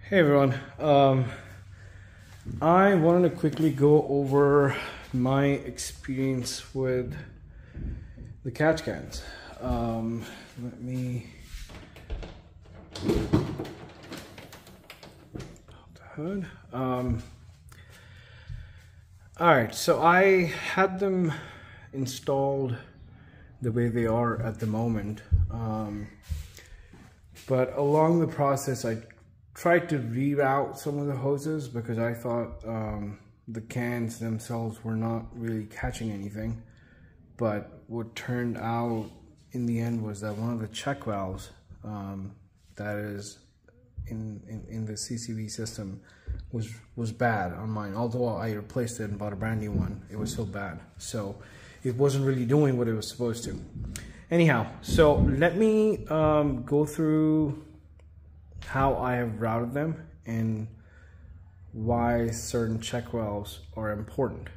Hey everyone, I wanted to quickly go over my experience with the catch cans. Let me pop the hood. Alright, so I had them installed the way they are at the moment, but along the process I tried to reroute some of the hoses because I thought the cans themselves were not really catching anything. But what turned out in the end was that one of the check valves that is in the CCV system was bad on mine. Although I replaced it and bought a brand new one, it was still bad. So it wasn't really doing what it was supposed to. Anyhow, so let me go through how I have routed them and why certain check valves are important.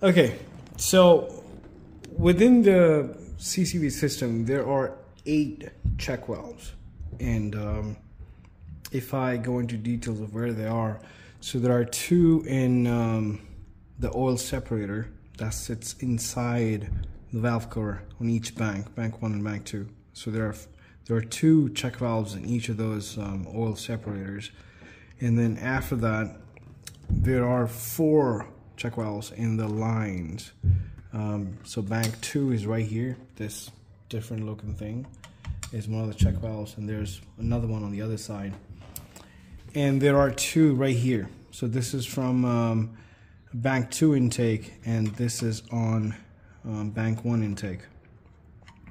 Okay, so within the CCV system there are 8 check valves, and if I go into details of where they are, so there are 2 in the oil separator that sits inside the valve cover on each bank 1 and bank 2. So there are 2 check valves in each of those oil separators, and then after that there are 4 check valves in the lines. So bank 2 is right here. This different looking thing is one of the check valves, and there's another one on the other side, and there are 2 right here. So this is from bank 2 intake, and this is on bank 1 intake.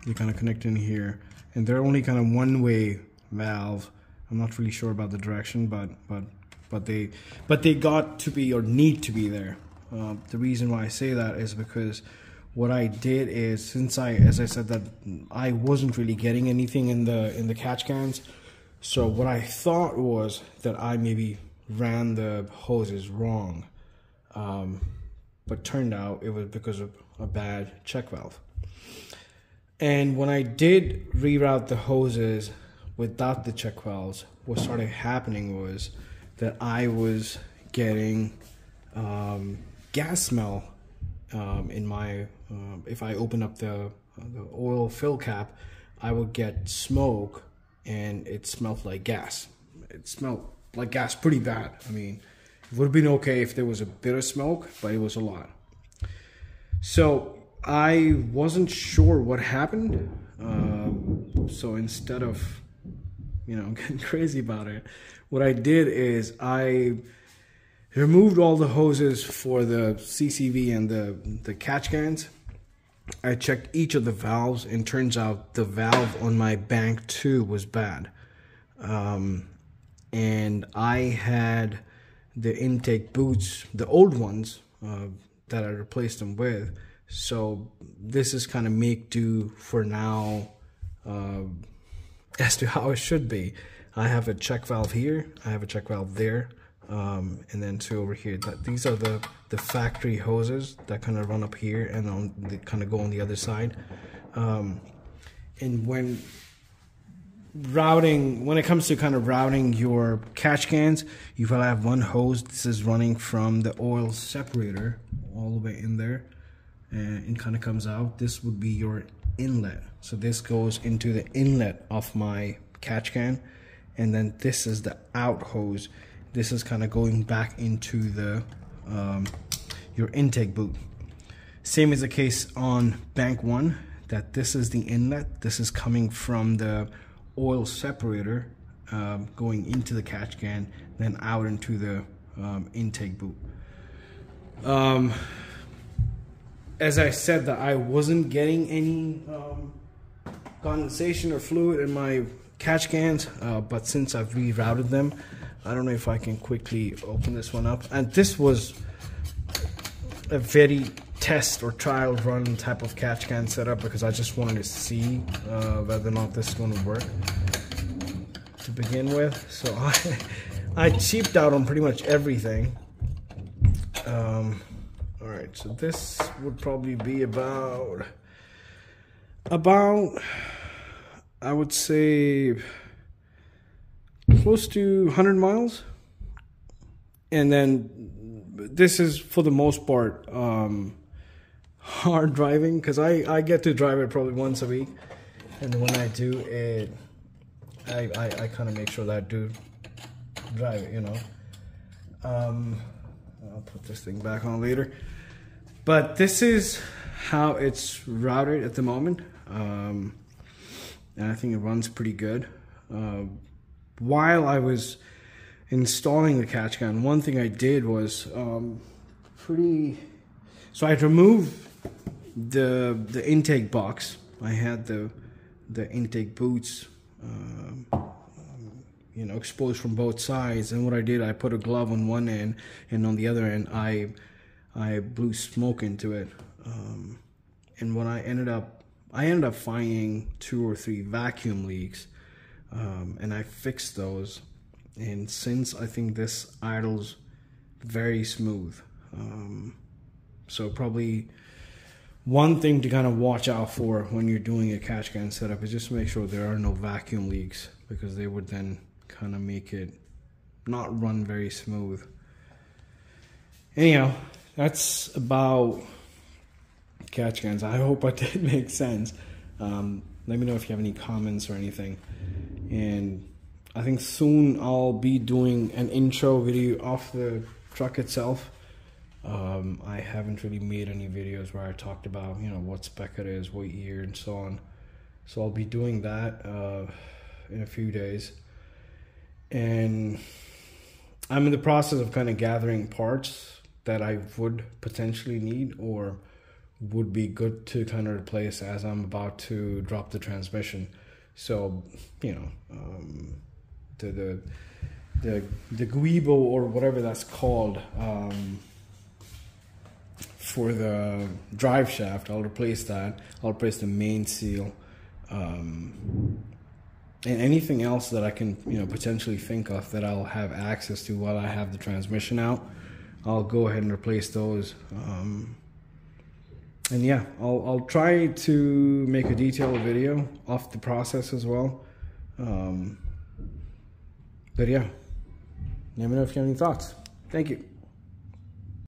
They kind of connect in here, and they're only kind of one-way valve. I'm not really sure about the direction, but they got to be or need to be there. The reason why I say that is because what I did is, since as I said, that I wasn't really getting anything in the catch cans, so what I thought was that I maybe ran the hoses wrong, but turned out it was because of a bad check valve. And when I did reroute the hoses without the check valves, what started happening was that I was getting gas smell in my, if I open up the oil fill cap, I would get smoke, and it smelled like gas. It smelled like gas pretty bad. I mean, it would have been okay if there was a bit of smoke, but it was a lot. So I wasn't sure what happened, so instead of, getting crazy about it, what I did is I removed all the hoses for the CCV and the catch cans. I checked each of the valves, and turns out the valve on my bank 2 was bad, and I had the intake boots, the old ones that I replaced them with. So this is kind of make do for now as to how it should be. I have a check valve here, I have a check valve there, and then 2 over here. These are the factory hoses that kind of run up here and they kind of go on the other side. And when it comes to kind of routing your catch cans, you will have one hose. This is running from the oil separator all the way in there, and it kind of comes out. This would be your inlet, so this goes into the inlet of my catch can, and then this is the out hose. This is kind of going back into the your intake boot. Same is the case on bank 1, that this is the inlet. This is coming from the oil separator, going into the catch can, then out into the intake boot. As I said, that I wasn't getting any condensation or fluid in my catch cans, but since I've rerouted them, I don't know if I can quickly open this one up. And this was a very test or trial run type of catch can setup, because I just wanted to see whether or not this is going to work to begin with. So I cheaped out on pretty much everything. Alright, so this would probably be about I would say close to 100 miles. And then this is for the most part hard driving, because I get to drive it probably once a week, and when I do it, I kind of make sure that I do drive it, you know. I'll put this thing back on later, but this is how it's routed at the moment, and I think it runs pretty good. While I was installing the catch can, one thing I did was so I'd remove the intake box. I had the intake boots you know, exposed from both sides, and what I did, I put a glove on one end, and on the other end I blew smoke into it, and what I ended up finding 2 or 3 vacuum leaks, and I fixed those. And since I think this idles very smooth, so probably one thing to kind of watch out for when you're doing a catch can setup is just make sure there are no vacuum leaks, because they would then kind of make it not run very smooth. Anyhow, that's about catch cans. I hope I did make sense. Let me know if you have any comments or anything. And I think soon I'll be doing an intro video of the truck itself. I haven't really made any videos where I talked about, you know, what spec it is, what year, and so on. So I'll be doing that in a few days. And I'm in the process of kind of gathering parts that I would potentially need or would be good to kind of replace as I'm about to drop the transmission. So, you know, the guibo or whatever that's called, for the drive shaft, I'll replace that. I'll replace the main seal, and anything else that I can, you know, potentially think of that I'll have access to while I have the transmission out, I'll go ahead and replace those. And yeah, I'll try to make a detailed video of the process as well. But yeah, let me know if you have any thoughts. Thank you.